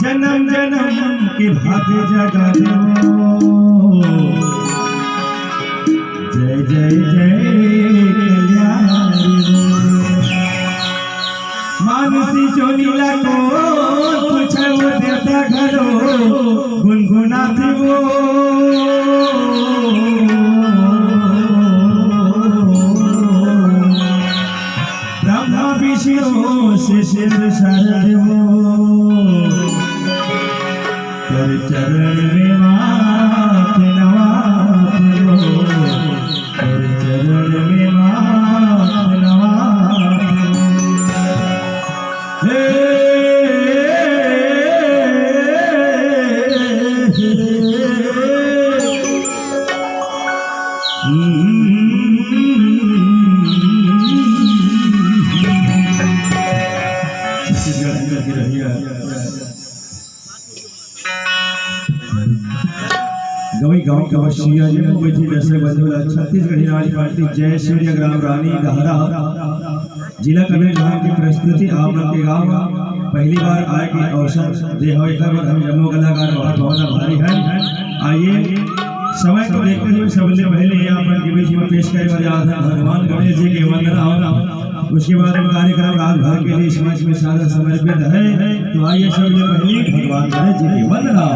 जन्म जन्म के भाग्य जगा दो। जय जय जय कल्याणी मानसी चोनीला को पूछो देवता घरो गुनगुनाती वो ब्रह्मा विष्णु शिशिर शरण कर चरण में माथ नवात लो, कर चरण में माथ नवात लो। गवई गांव के वशिया बैठी दशरथ बंधुला छत्तीसगढ़ी राज पार्टी जय सूर्य ग्राम रानी दहरा जिला कबीरधाम की प्रस्तुति आप लोग के गांव पहली बार आए के अवसर दे हो हम जम्मू कलाकार बहुत बहुत भारी है। आइए समय को देखते हुए सबसे पहले आप लोग के बीच में पेश करे वाले भगवान गणेश जी के वंदना होगा। उसके बाद कार्यक्रम रात भर के लिए समाज में सारा समर्पित है। तो आइए सबसे पहले भगवान गणेश जी की वंदना।